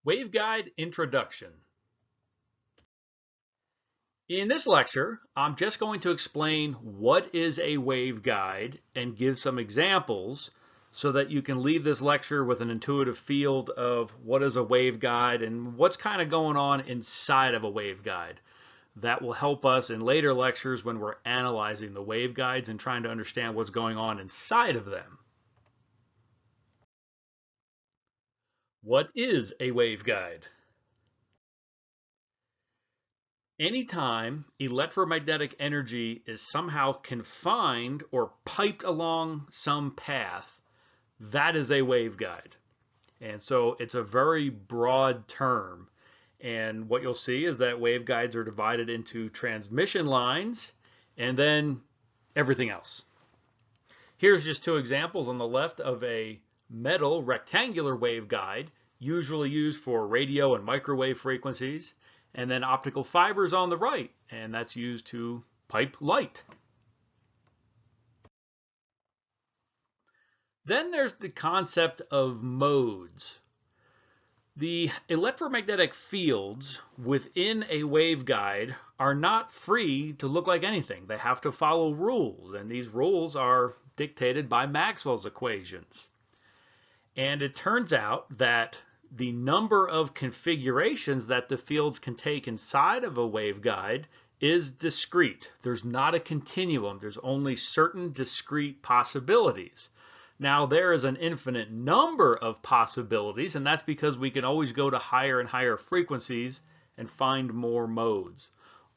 Waveguide Introduction. In this lecture, I'm just going to explain what is a waveguide and give some examples so that you can leave this lecture with an intuitive field of what is a waveguide and what's kind of going on inside of a waveguide. That will help us in later lectures when we're analyzing the waveguides and trying to understand what's going on inside of them. What is a waveguide? Anytime electromagnetic energy is somehow confined or piped along some path, that is a waveguide. And so it's a very broad term. And what you'll see is that waveguides are divided into transmission lines and then everything else. Here's just two examples on the left of a metal rectangular waveguide, usually used for radio and microwave frequencies, and then optical fibers on the right, and that's used to pipe light. Then there's the concept of modes. The electromagnetic fields within a waveguide are not free to look like anything. They have to follow rules, and these rules are dictated by Maxwell's equations. And it turns out that the number of configurations that the fields can take inside of a waveguide is discrete. There's not a continuum. There's only certain discrete possibilities. Now, there is an infinite number of possibilities, and that's because we can always go to higher and higher frequencies and find more modes.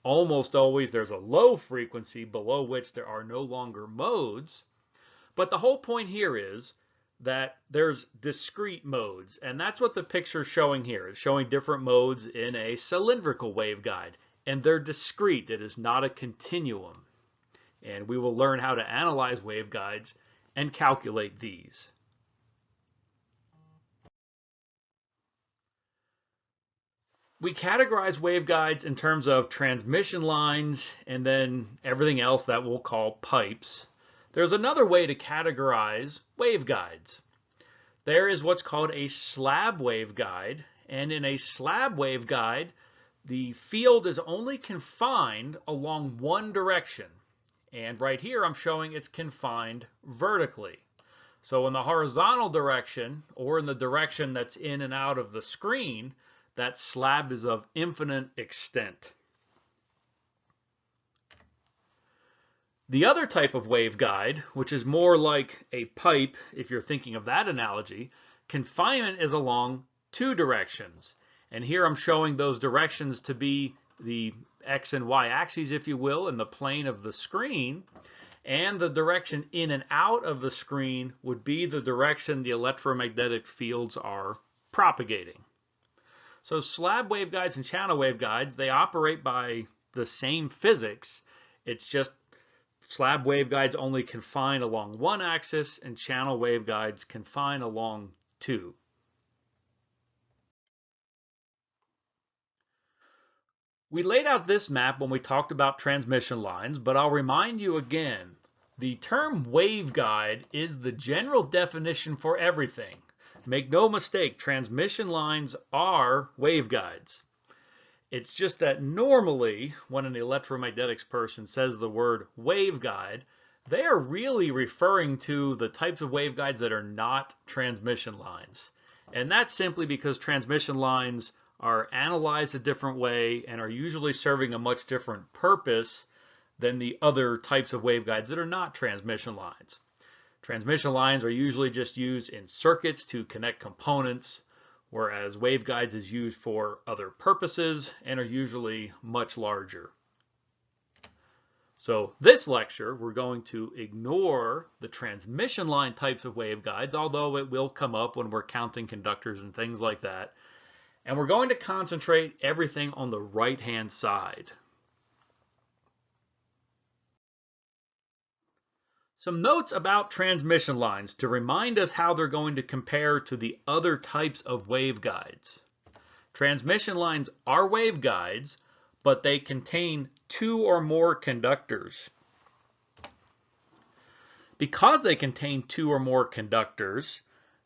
Almost always there's a low frequency below which there are no longer modes. But the whole point here is that there's discrete modes, and that's what the picture is showing here. It's showing different modes in a cylindrical waveguide, and they're discrete. It is not a continuum. And we will learn how to analyze waveguides and calculate these. We categorize waveguides in terms of transmission lines and then everything else that we'll call pipes. There's another way to categorize waveguides. There is what's called a slab waveguide, and in a slab waveguide, the field is only confined along one direction. And right here I'm showing it's confined vertically. So in the horizontal direction, or in the direction that's in and out of the screen, that slab is of infinite extent. The other type of waveguide, which is more like a pipe, if you're thinking of that analogy, confinement is along two directions. And here I'm showing those directions to be the X and Y axes, if you will, in the plane of the screen. And the direction in and out of the screen would be the direction the electromagnetic fields are propagating. So slab waveguides and channel waveguides, they operate by the same physics. It's just slab waveguides only confine along one axis, and channel waveguides confine along two. We laid out this map when we talked about transmission lines, but I'll remind you again, the term waveguide is the general definition for everything. Make no mistake, transmission lines are waveguides. It's just that normally, when an electromagnetics person says the word waveguide, they are really referring to the types of waveguides that are not transmission lines. And that's simply because transmission lines are analyzed a different way and are usually serving a much different purpose than the other types of waveguides that are not transmission lines. Transmission lines are usually just used in circuits to connect components, whereas waveguides is used for other purposes and are usually much larger. So this lecture, we're going to ignore the transmission line types of waveguides, although it will come up when we're counting conductors and things like that. And we're going to concentrate everything on the right-hand side. Some notes about transmission lines to remind us how they're going to compare to the other types of waveguides. Transmission lines are waveguides, but they contain two or more conductors. Because they contain two or more conductors,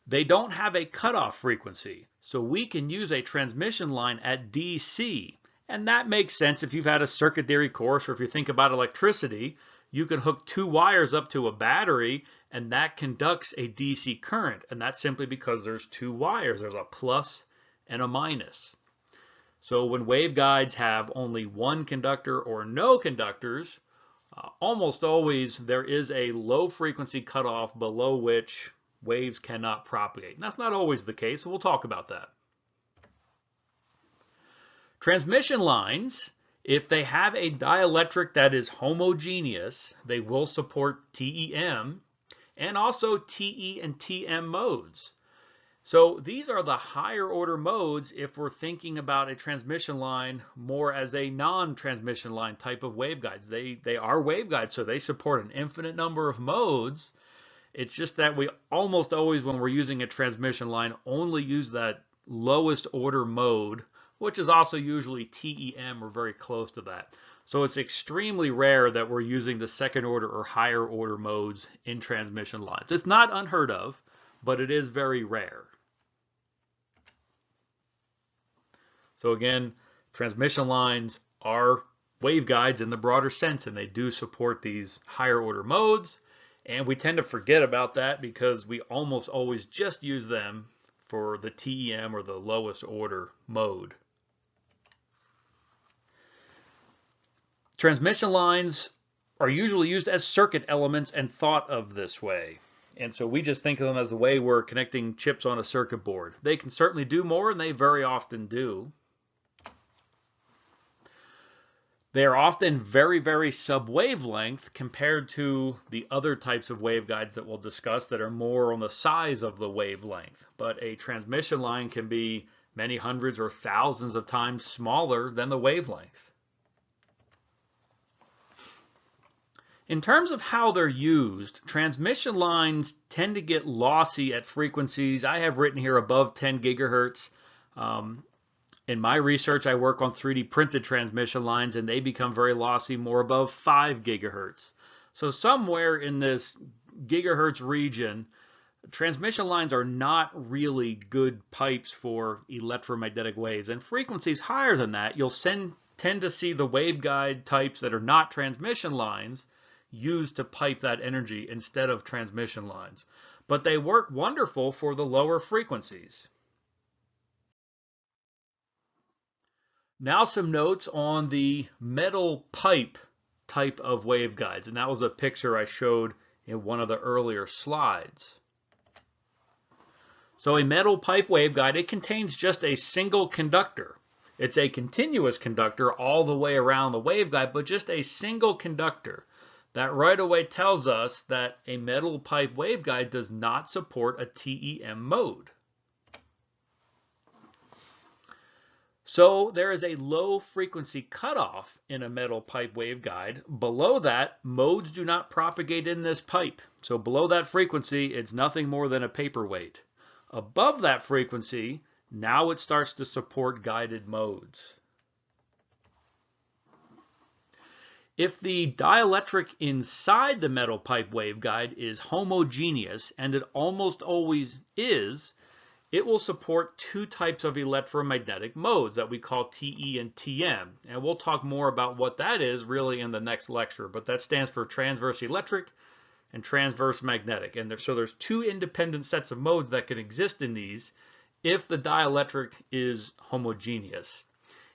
they don't have a cutoff frequency. So we can use a transmission line at DC. And that makes sense if you've had a circuit theory course, or if you think about electricity, you can hook two wires up to a battery and that conducts a DC current. And that's simply because there's two wires. There's a plus and a minus. So when waveguides have only one conductor or no conductors, almost always there is a low frequency cutoff below which waves cannot propagate. And that's not always the case, so we'll talk about that. Transmission lines, if they have a dielectric that is homogeneous, they will support TEM and also TE and TM modes. So these are the higher order modes if we're thinking about a transmission line more as a non-transmission line type of waveguides. They are waveguides, so they support an infinite number of modes. It's just that we almost always, when we're using a transmission line, only use that lowest order mode, which is also usually TEM or very close to that. So it's extremely rare that we're using the second order or higher order modes in transmission lines. It's not unheard of, but it is very rare. So again, transmission lines are waveguides in the broader sense, and they do support these higher order modes. And we tend to forget about that because we almost always just use them for the TEM or the lowest order mode. Transmission lines are usually used as circuit elements and thought of this way. And so we just think of them as the way we're connecting chips on a circuit board. They can certainly do more, and they very often do. They're often very, very sub-wavelength compared to the other types of waveguides that we'll discuss that are more on the size of the wavelength. But a transmission line can be many hundreds or thousands of times smaller than the wavelength. In terms of how they're used, transmission lines tend to get lossy at frequencies. I have written here above 10 gigahertz. In my research, I work on 3D printed transmission lines, and they become very lossy more above 5 gigahertz. So somewhere in this gigahertz region, transmission lines are not really good pipes for electromagnetic waves. And frequencies higher than that, you'll tend to see the waveguide types that are not transmission lines used to pipe that energy instead of transmission lines. But they work wonderful for the lower frequencies. Now some notes on the metal pipe type of waveguides, and that was a picture I showed in one of the earlier slides. So a metal pipe waveguide, it contains just a single conductor. It's a continuous conductor all the way around the waveguide, but just a single conductor. That right away tells us that a metal pipe waveguide does not support a TEM mode. So there is a low frequency cutoff in a metal pipe waveguide. Below that, modes do not propagate in this pipe. So below that frequency, it's nothing more than a paperweight. Above that frequency, now it starts to support guided modes. If the dielectric inside the metal pipe waveguide is homogeneous, and it almost always is, it will support two types of electromagnetic modes that we call TE and TM. And we'll talk more about what that is really in the next lecture, but that stands for transverse electric and transverse magnetic. And so there's two independent sets of modes that can exist in these if the dielectric is homogeneous.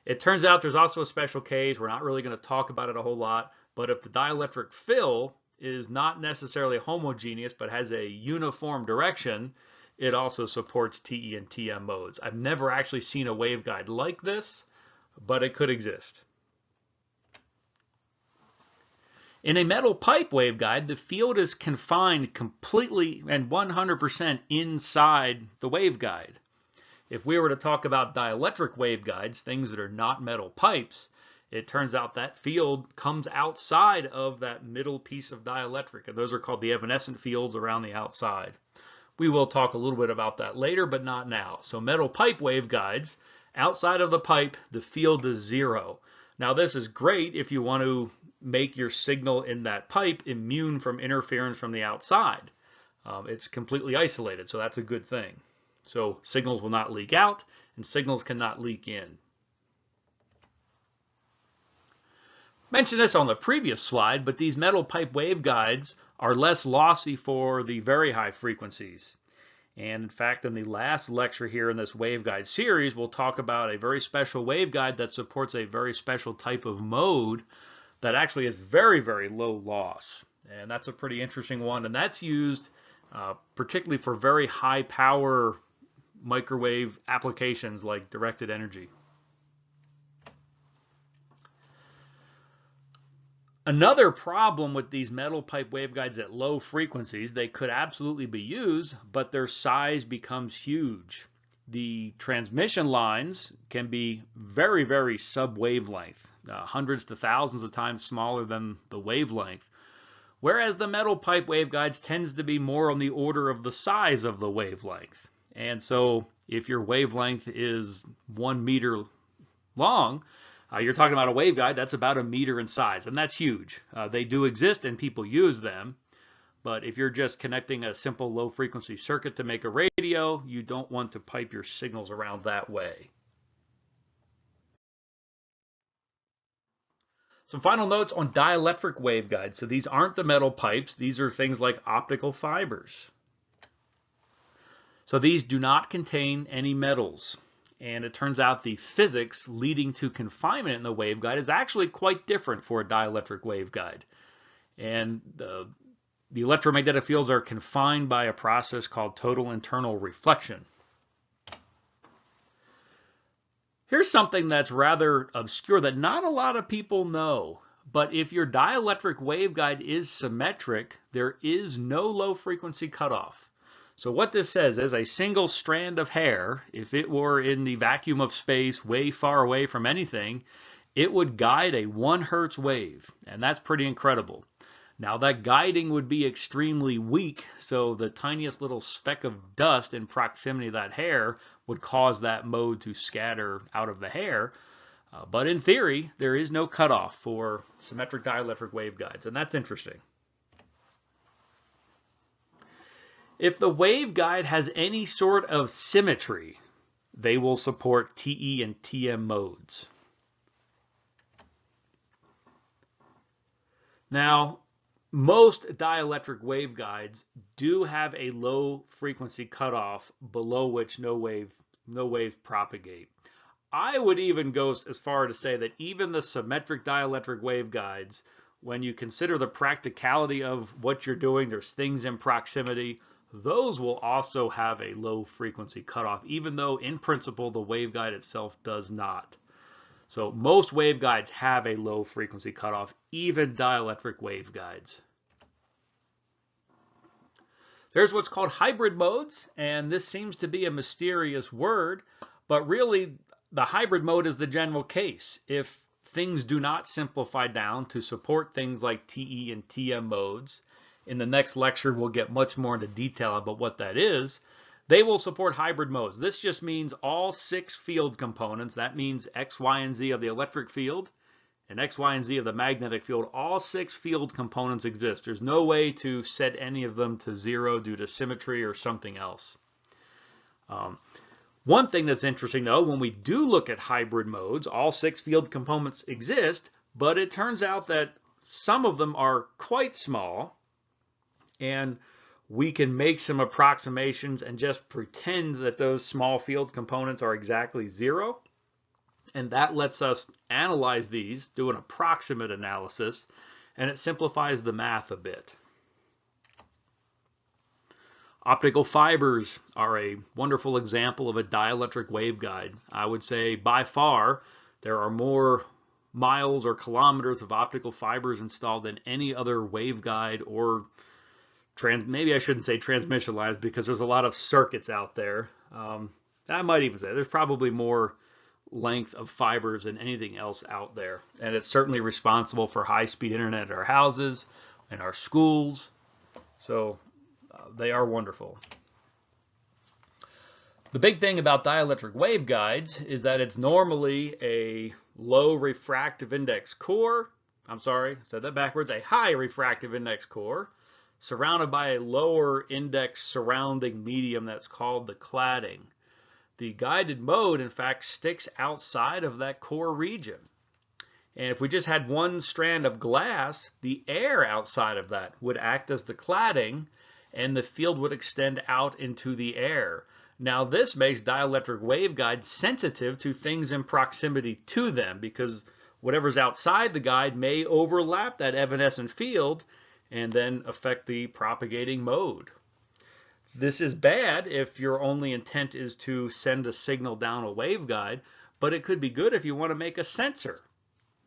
It turns out there's also a special case. We're not really going to talk about it a whole lot, but if the dielectric fill is not necessarily homogeneous but has a uniform direction, it also supports TE and TM modes. I've never actually seen a waveguide like this, but it could exist. In a metal pipe waveguide, the field is confined completely and 100% inside the waveguide. If we were to talk about dielectric waveguides, things that are not metal pipes, it turns out that field comes outside of that middle piece of dielectric, and those are called the evanescent fields around the outside. We will talk a little bit about that later, but not now. So metal pipe waveguides, outside of the pipe, the field is zero. Now this is great if you want to make your signal in that pipe immune from interference from the outside. It's completely isolated, so that's a good thing. So signals will not leak out, and signals cannot leak in. Mentioned this on the previous slide, but these metal pipe waveguides are less lossy for the very high frequencies. And in fact, in the last lecture here in this waveguide series, we'll talk about a very special waveguide that supports a very special type of mode that actually is very, very low loss. And that's a pretty interesting one. And that's used particularly for very high power microwave applications like directed energy. Another problem with these metal pipe waveguides at low frequencies, they could absolutely be used, but their size becomes huge. The transmission lines can be very, very sub-wavelength, hundreds to thousands of times smaller than the wavelength, whereas the metal pipe waveguides tends to be more on the order of the size of the wavelength. And so if your wavelength is 1 meter long, you're talking about a waveguide that's about 1 meter in size, and that's huge. They do exist and people use them, but if you're just connecting a simple low frequency circuit to make a radio, you don't want to pipe your signals around that way. Some final notes on dielectric waveguides. So these aren't the metal pipes, these are things like optical fibers. So these do not contain any metals. And it turns out the physics leading to confinement in the waveguide is actually quite different for a dielectric waveguide. And the electromagnetic fields are confined by a process called total internal reflection. Here's something that's rather obscure that not a lot of people know. But if your dielectric waveguide is symmetric, there is no low frequency cutoff. So what this says is a single strand of hair, if it were in the vacuum of space way far away from anything, it would guide a 1 hertz wave, and that's pretty incredible. Now that guiding would be extremely weak, so the tiniest little speck of dust in proximity to that hair would cause that mode to scatter out of the hair. But in theory, there is no cutoff for symmetric dielectric waveguides, and that's interesting. If the waveguide has any sort of symmetry, they will support TE and TM modes. Now, most dielectric waveguides do have a low frequency cutoff below which no waves propagate. I would even go as far to say that even the symmetric dielectric waveguides, when you consider the practicality of what you're doing, there's things in proximity, those will also have a low frequency cutoff, even though in principle the waveguide itself does not. So most waveguides have a low frequency cutoff, even dielectric waveguides. There's what's called hybrid modes, and this seems to be a mysterious word, but really the hybrid mode is the general case. If things do not simplify down to support things like TE and TM modes, in the next lecture we'll get much more into detail about what that is, they will support hybrid modes. This just means all 6 field components, that means X, Y, and Z of the electric field, and X, Y, and Z of the magnetic field, all 6 field components exist. There's no way to set any of them to 0 due to symmetry or something else. One thing that's interesting though, when we do look at hybrid modes, all 6 field components exist, but it turns out that some of them are quite small, and we can make some approximations and just pretend that those small field components are exactly 0. And that lets us analyze these, do an approximate analysis, and it simplifies the math a bit. Optical fibers are a wonderful example of a dielectric waveguide. I would say by far there are more miles or kilometers of optical fibers installed than any other waveguide, or maybe I shouldn't say transmission lines because there's a lot of circuits out there. I might even say there's probably more length of fibers than anything else out there. And it's certainly responsible for high-speed internet at our houses and our schools. So they are wonderful. The big thing about dielectric waveguides is that it's normally a low refractive index core. I'm sorry, I said that backwards. A high refractive index core. surrounded by a lower index surrounding medium that's called the cladding. The guided mode, in fact, sticks outside of that core region. And if we just had one strand of glass, the air outside of that would act as the cladding, and the field would extend out into the air. Now, this makes dielectric waveguides sensitive to things in proximity to them, because whatever's outside the guide may overlap that evanescent field and then affect the propagating mode. This is bad if your only intent is to send a signal down a waveguide, but it could be good if you want to make a sensor.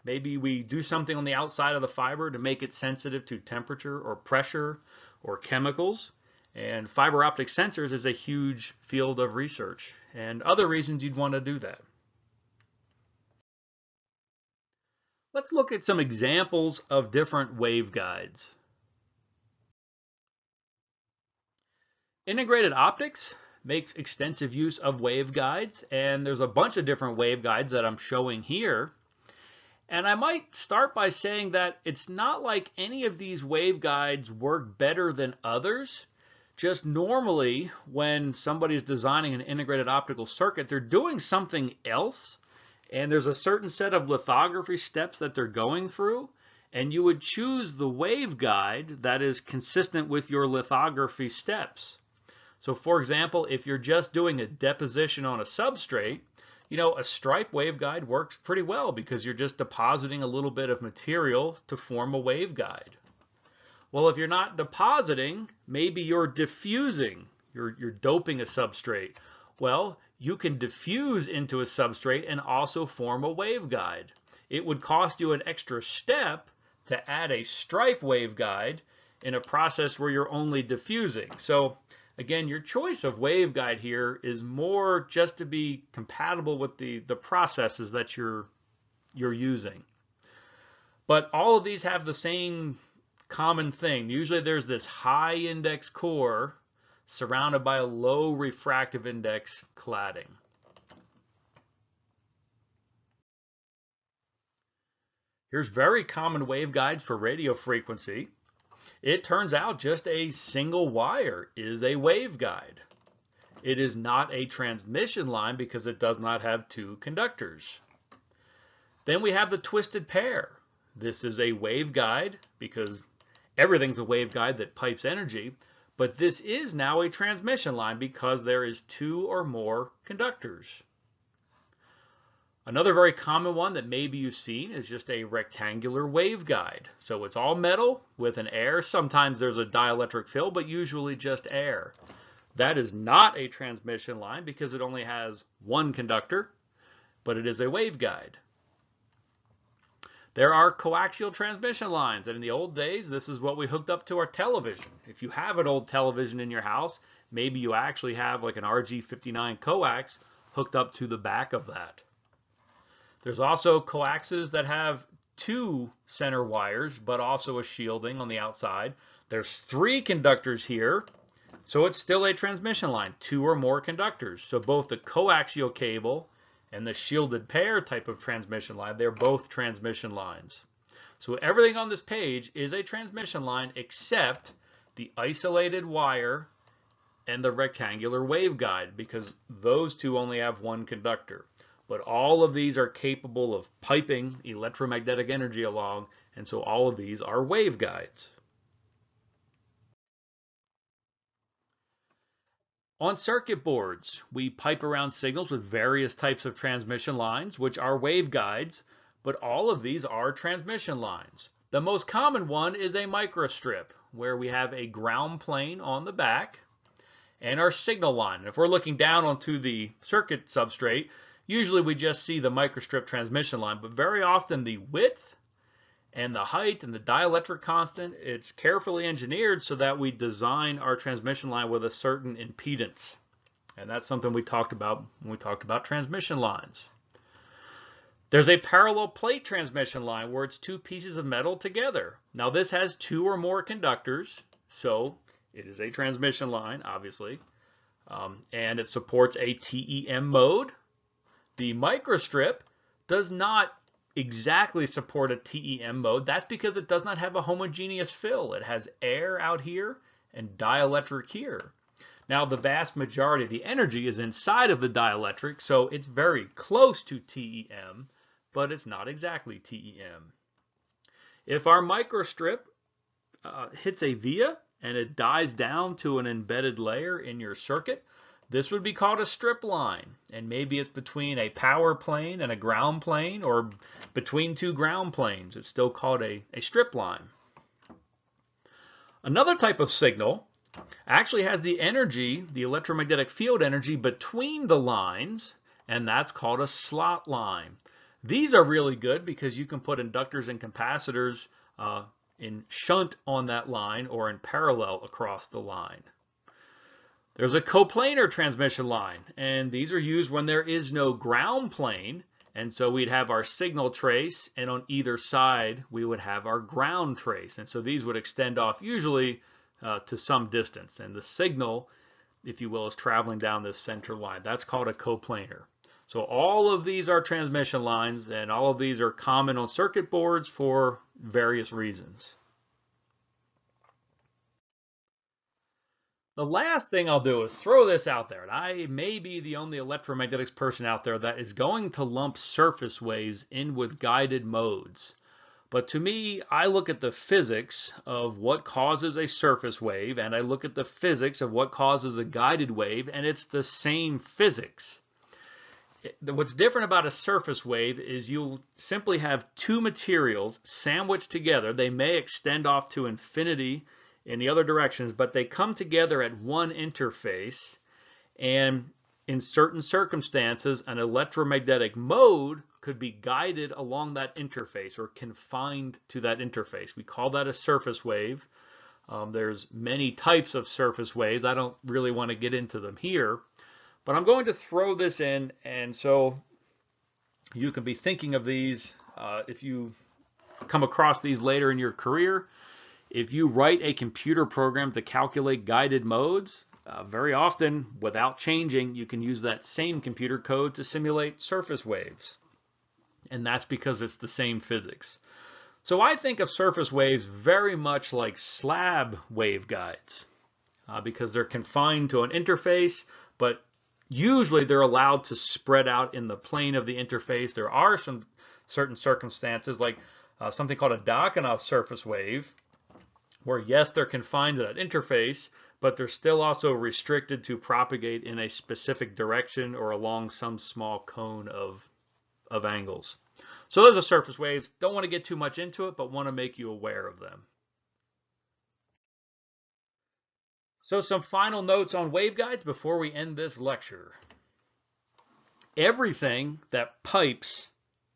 Maybe we do something on the outside of the fiber to make it sensitive to temperature or pressure or chemicals. And fiber optic sensors is a huge field of research, and other reasons you'd want to do that. Let's look at some examples of different waveguides. Integrated optics makes extensive use of waveguides, and there's a bunch of different waveguides that I'm showing here. And I might start by saying that it's not like any of these waveguides work better than others. Just normally, when somebody's designing an integrated optical circuit, they're doing something else, and there's a certain set of lithography steps that they're going through, and you would choose the waveguide that is consistent with your lithography steps. So for example, if you're just doing a deposition on a substrate, a stripe waveguide works pretty well because you're just depositing a little bit of material to form a waveguide. Well, if you're not depositing, maybe you're diffusing, you're doping a substrate. Well, you can diffuse into a substrate and also form a waveguide. It would cost you an extra step to add a stripe waveguide in a process where you're only diffusing. So again, your choice of waveguide here is more just to be compatible with the processes that you're using. But all of these have the same common thing. Usually there's this high index core surrounded by a low refractive index cladding. Here's very common waveguides for radio frequency. It turns out just a single wire is a waveguide. It is not a transmission line because it does not have two conductors. Then we have the twisted pair. This is a waveguide because everything's a waveguide that pipes energy, but this is now a transmission line because there is two or more conductors. Another very common one that maybe you've seen is just a rectangular waveguide. So it's all metal with an air. Sometimes there's a dielectric fill, but usually just air. That is not a transmission line because it only has one conductor, but it is a waveguide. There are coaxial transmission lines, and in the old days, this is what we hooked up to our television. If you have an old television in your house, maybe you actually have like an RG59 coax hooked up to the back of that. There's also coaxes that have two center wires, but also a shielding on the outside. There's three conductors here, so it's still a transmission line, two or more conductors. So both the coaxial cable and the shielded pair type of transmission line, they're both transmission lines. So everything on this page is a transmission line except the isolated wire and the rectangular waveguide, because those two only have one conductor. But all of these are capable of piping electromagnetic energy along, and so all of these are waveguides. On circuit boards, we pipe around signals with various types of transmission lines, which are waveguides, but all of these are transmission lines. The most common one is a microstrip, where we have a ground plane on the back and our signal line. If we're looking down onto the circuit substrate, usually we just see the microstrip transmission line, but very often the width and the height and the dielectric constant, it's carefully engineered so that we design our transmission line with a certain impedance. And that's something we talked about when we talked about transmission lines. There's a parallel plate transmission line where it's two pieces of metal together. Now this has two or more conductors, so it is a transmission line, obviously. And it supports a TEM mode. The microstrip does not exactly support a TEM mode. That's because it does not have a homogeneous fill. It has air out here and dielectric here. Now, the vast majority of the energy is inside of the dielectric, so it's very close to TEM, but it's not exactly TEM. If our microstrip hits a via and it dies down to an embedded layer in your circuit, this would be called a strip line, and maybe it's between a power plane and a ground plane, or between two ground planes. It's still called a strip line. Another type of signal actually has the energy, the electromagnetic field energy, between the lines, and that's called a slot line. These are really good because you can put inductors and capacitors in shunt on that line or in parallel across the line. There's a coplanar transmission line, and these are used when there is no ground plane, and so we'd have our signal trace, and on either side we would have our ground trace, and so these would extend off usually to some distance, and the signal, if you will, is traveling down this center line. That's called a coplanar. So all of these are transmission lines, and all of these are common on circuit boards for various reasons. The last thing I'll do is throw this out there, and I may be the only electromagnetics person out there that is going to lump surface waves in with guided modes. But to me, I look at the physics of what causes a surface wave, and I look at the physics of what causes a guided wave, and it's the same physics. What's different about a surface wave is you'll simply have two materials sandwiched together. They may extend off to infinity in the other directions, but they come together at one interface, and in certain circumstances, an electromagnetic mode could be guided along that interface or confined to that interface. We call that a surface wave. There's many types of surface waves. I don't really want to get into them here, but I'm going to throw this in, and so you can be thinking of these if you come across these later in your career. If you write a computer program to calculate guided modes, very often, without changing, you can use that same computer code to simulate surface waves. And that's because it's the same physics. So I think of surface waves very much like slab waveguides, because they're confined to an interface, but usually they're allowed to spread out in the plane of the interface. There are some certain circumstances, like something called a Dielectric surface wave, where yes, they're confined to that interface, but they're still also restricted to propagate in a specific direction or along some small cone of angles. So those are surface waves. Don't want to get too much into it, but want to make you aware of them. So some final notes on waveguides before we end this lecture. Everything that pipes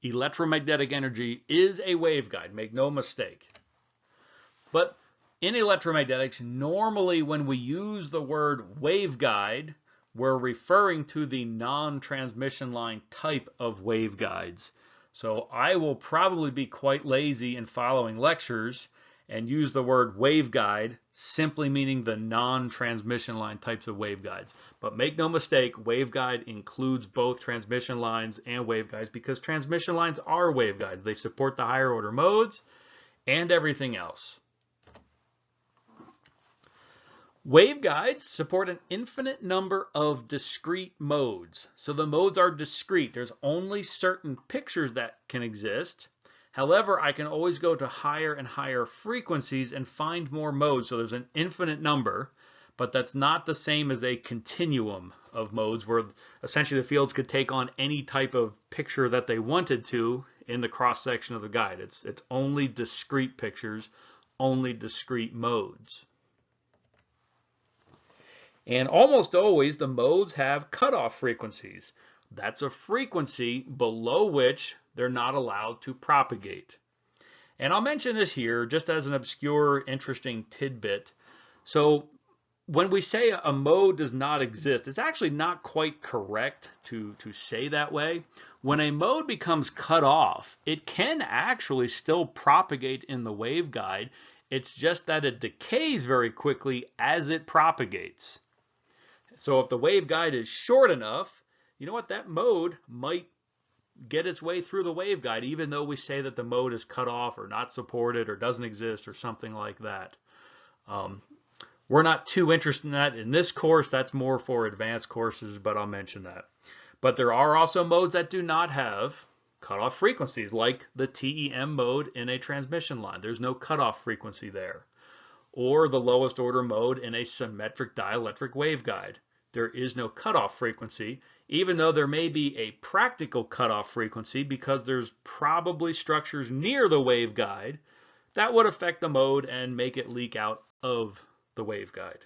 electromagnetic energy is a waveguide, make no mistake. But in electromagnetics, normally when we use the word waveguide, we're referring to the non-transmission line type of waveguides. So I will probably be quite lazy in following lectures and use the word waveguide simply meaning the non-transmission line types of waveguides. But make no mistake, waveguide includes both transmission lines and waveguides because transmission lines are waveguides. They support the higher order modes and everything else. Waveguides support an infinite number of discrete modes. So the modes are discrete. There's only certain pictures that can exist. However, I can always go to higher and higher frequencies and find more modes. So there's an infinite number, but that's not the same as a continuum of modes where essentially the fields could take on any type of picture that they wanted to in the cross section of the guide. It's only discrete pictures, only discrete modes. And almost always the modes have cutoff frequencies. That's a frequency below which they're not allowed to propagate. And I'll mention this here just as an obscure, interesting tidbit. So when we say a mode does not exist, it's actually not quite correct to say that way. When a mode becomes cut off, it can actually still propagate in the waveguide. It's just that it decays very quickly as it propagates. So if the waveguide is short enough, you know what, that mode might get its way through the waveguide, even though we say that the mode is cut off or not supported or doesn't exist or something like that. We're not too interested in that in this course. That's more for advanced courses, but I'll mention that. But there are also modes that do not have cutoff frequencies, like the TEM mode in a transmission line. There's no cutoff frequency there. Or the lowest order mode in a symmetric dielectric waveguide. There is no cutoff frequency, even though there may be a practical cutoff frequency because there's probably structures near the waveguide that would affect the mode and make it leak out of the waveguide.